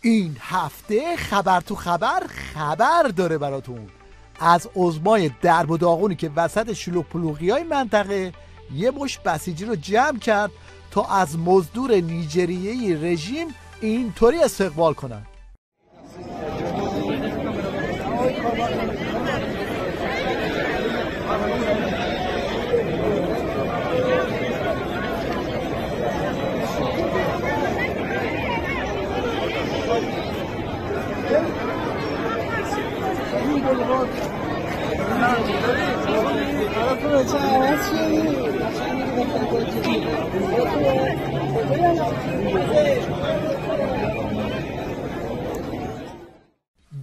این هفته خبر تو خبر داره براتون از عظمای درب و داغونی که وسط شلوغ پلوغیای منطقه یه مش بسیجی رو جمع کرد تا از مزدور نیجریه‌ای رژیم اینطوری استقبال کنن.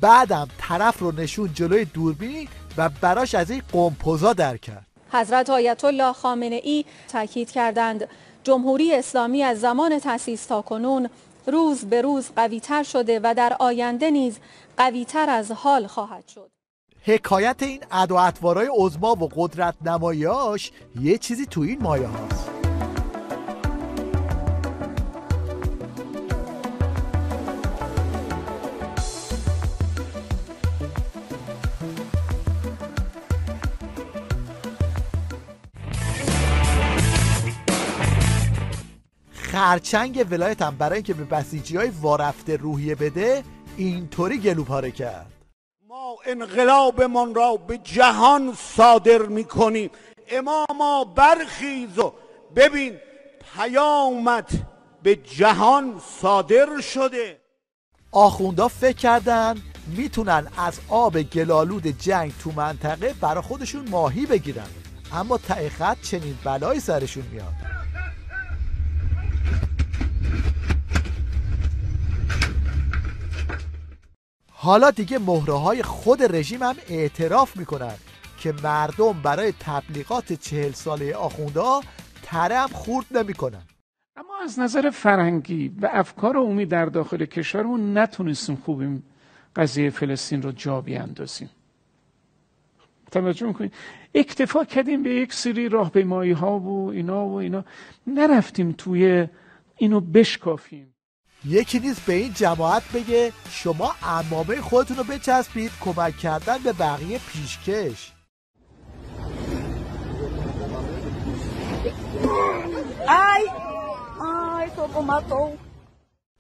بعدم طرف رو نشون جلوی دوربین و براش از این قمپوزا در کرد. حضرت آیت الله خامنه ای تاکید کردند جمهوری اسلامی از زمان تأسیس تا کنون روز به روز قوی‌تر شده و در آینده نیز قوی‌تر از حال خواهد شد. حکایت این عد و اطوارای عظما و قدرت نماییاش یه چیزی تو این مایه هاست. خرچنگ ولایت هم برای اینکه به بسیجی‌های وارفته روحیه بده اینطوری گلو پاره کرد. ما انقلابمان را به جهان صادر میکنیم. اماما برخیز و ببین پیامت به جهان صادر شده. آخوندا فکر کردن میتونن از آب گلالود جنگ تو منطقه برا خودشون ماهی بگیرن، اما ته خط چنین بلایی سرشون میاد. حالا دیگه مهره‌های خود رژیم هم اعتراف میکنن که مردم برای تبلیغات 40 ساله آخوندا تره هم خورد نمیکنن. اما از نظر فرهنگی و افکار عمومی در داخل کشورمون نتونستیم خوب این قضیه فلسطین رو جا بیاندازیم. توجه میکنید؟ اکتفا کردیم به یک سری راهپیمایی ها و اینا نرفتیم توی اینو بشکافیم. یکی نیست به این جماعت بگه شما عمامه خودتون رو بچسبید کمک کردن به بقیه پیشکش.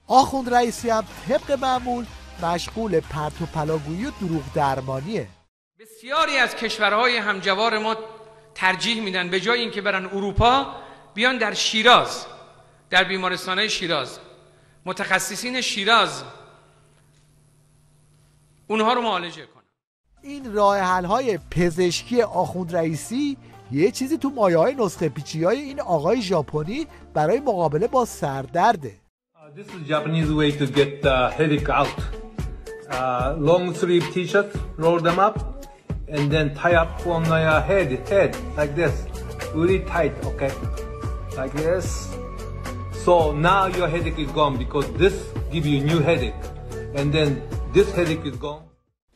آخوند رئیسی هم طبق معمول مشغول پرت و پلاگویی و دروغ درمانیه. بسیاری از کشورهای همجوار ما ترجیح میدن به جای اینکه برن اروپا بیان در شیراز، در بیمارستانهای شیراز، متخصصین شیراز اونها رو معالجه کنن. این راه حل های پزشکی آخوند رئیسی یه چیزی تو مایه های نسخه پیچی های این آقای ژاپنی برای مقابله با سردرده. This is Japanese way to get the headache out. Long sleeve t-shirt, roll them up, and then tie up on your head like this, really tight, okay, like this. So now your headache is gone because this give you new headache, and then this headache is gone.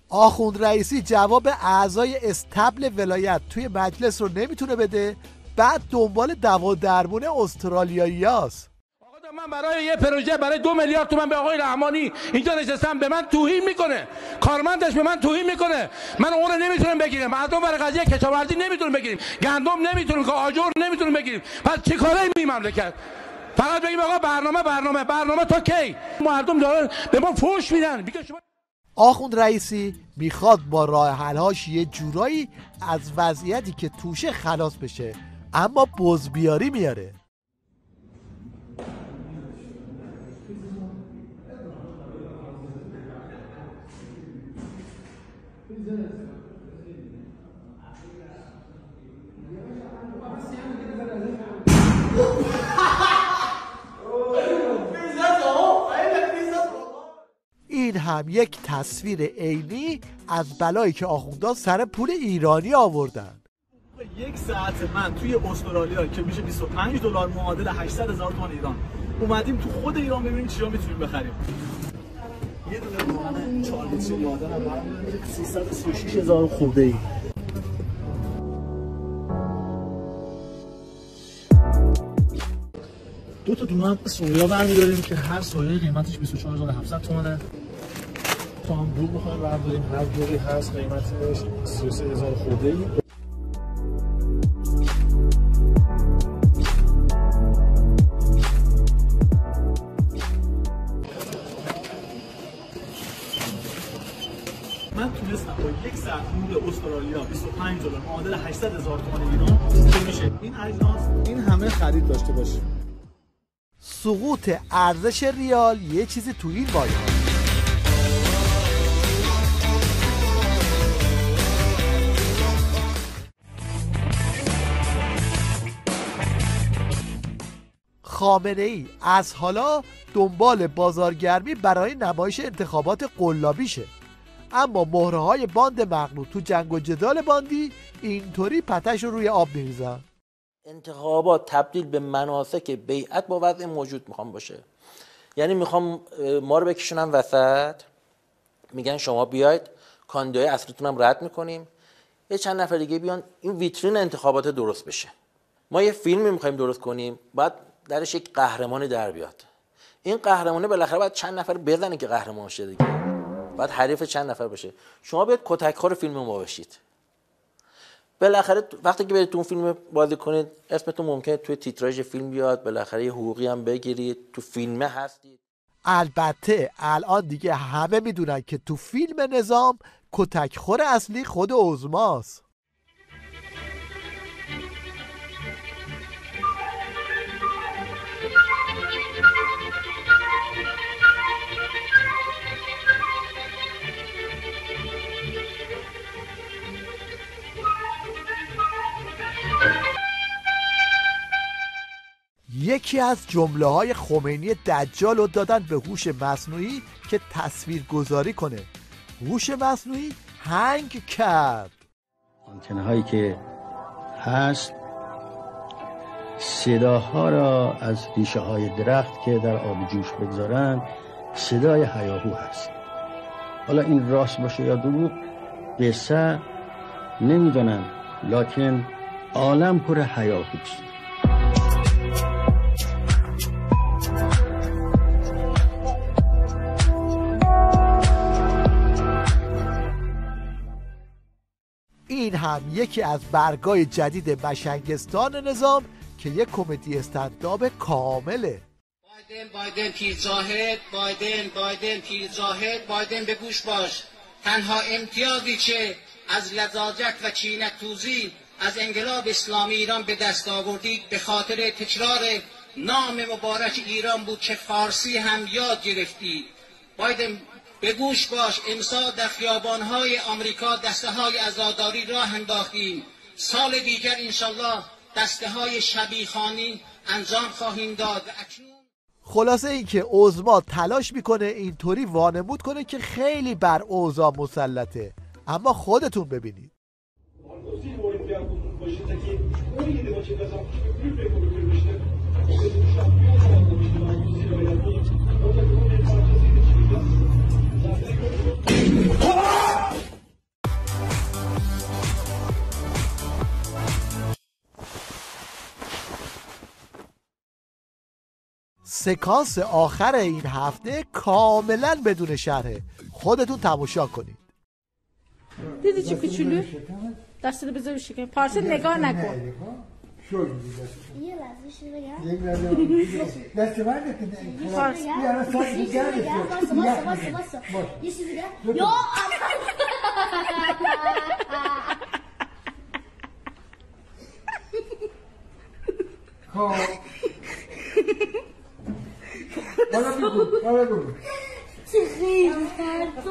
آخوند رئیسی جواب اعضای استبل ولایت توی مجلس رو نمیتونه بده، بعد دنبال دوا درمون استرالیایی هاست. من برای یه پروژه برای 2 میلیارد تومان به آقای رحمانی اینجا نشستم، به من توهین میکنه، کارمندش به من توهین میکنه، من اون رو نمیتونم بگیرم، مردم برای قضیه کشاورزی نمیتونیم بگیریم، گندم نمیتونیم، آجر نمیتونیم بگیریم، پس چه کاره این مملکت؟ فقط بگیم آقا برنامه تا کی؟ مردم دارن به ما فوش میدن. آخوند رئیسی میخواد با راه حل‌هاش یه جورایی از وضعیتی که توشه خلاص بشه، اما بزبیاری میاره. این هم یک تصویر عینی از بلایی که آخوندا سر پول ایرانی آوردن. یک ساعت من توی استرالیا که میشه $25 معادل 800,000 تومان ایران اومدیم تو خود ایران ببینیم چیا میتونیم بخریم. یه دونه روغن 4 لیتری یادم هم 336,000 خورده ای. $2 دو تا دونه سویا برمی‌داریم که هر سویه قیمتش 24700 تومانه. تا هم دور بخوایم برداریم، هر دوری هست قیمتش 33000 خورده‌ای. من تونستم با یک ساعت نور استرالیا $25 معادل 800,000 تومان ایران که میشه این اجناس این همه خرید داشته باشه. سقوط ارزش ریال یه چیزی تو این مایه هست. خامنه‌ای از حالا دنبال بازارگرمی برای نمایش انتخابات قلابیشه، اما مهره‌های باند مغلوط تو جنگ و جدال باندی اینطوری پتش رو روی آب میریزن. انتخابات تبدیل به مناسک بیعت با وضع موجود میخوام باشه، یعنی میخوام ما رو بکشونم وسط، میگن شما بیاید کاندیدای اصلیتون هم رد میکنیم، یه چند نفر دیگه بیان، این ویترین انتخابات درست بشه. ما یه فیلمی میخوایم درست کنیم، باید درش یک قهرمانی در بیاد. این قهرمانه بالاخره باید چند نفر بزنه که قهرمان شه دیگه، باید حریف چند نفر باشه. شما بیاید کتکخوار فیلم ما باشید، بالاخره وقتی که برید تو اون فیلم بازی کنید اسمتون ممکنه توی تیتراژ فیلم بیاد، بالاخره یه حقوقی هم بگیرید، تو فیلم هستید. البته الان دیگه همه میدونن که تو فیلم نظام کتکخور اصلی خود عظماست. یکی از جمله‌های خمینی دجال رو دادن به هوش مصنوعی که تصویرگذاری کنه. هوش مصنوعی هنگ کرد. آنتنه هایی که هست صداها را از ریشه های درخت که در آب جوش بگذارن صدای هیاهو هست. حالا این راست باشه یا دروغ قصه نمیدونم، لکن عالم پر هیاهوست. این هم یکی از برگای جدید مشنگستان نظام که یک کمدی استندآپ کامله. بایدن پیرزاهد، بایدن پیرزاهد، بایدن به گوش باش. تنها امتیازی که از لجاجت و کینه‌توزی از انقلاب اسلامی ایران به دست آوردید به خاطر تکرار نام مبارک ایران بود که فارسی هم یاد گرفتید. بایدن به گوش باش، امسال در خیابان‌های آمریکا دسته‌های عزاداری راه انداختیم. سال دیگر انشالله دسته‌های شبیخوانی انجام خواهیم داد. خلاصه این که عظما تلاش میکنه اینطوری وانمود کنه که خیلی بر اوضاع مسلطه، اما خودتون ببینید. سکانس آخر این هفته کاملا بدون شرحه، خودتون تماشا کنید. دیدی چه کوچولو؟ دستت بذار بشه پارسه نگاه نکن. یه لحظه شو بگم. دست من نکنه. پارسه بیا ساعت دیگه. واسه. یه چیزی دیگه. یا حالا بگو چه خیلی ترسو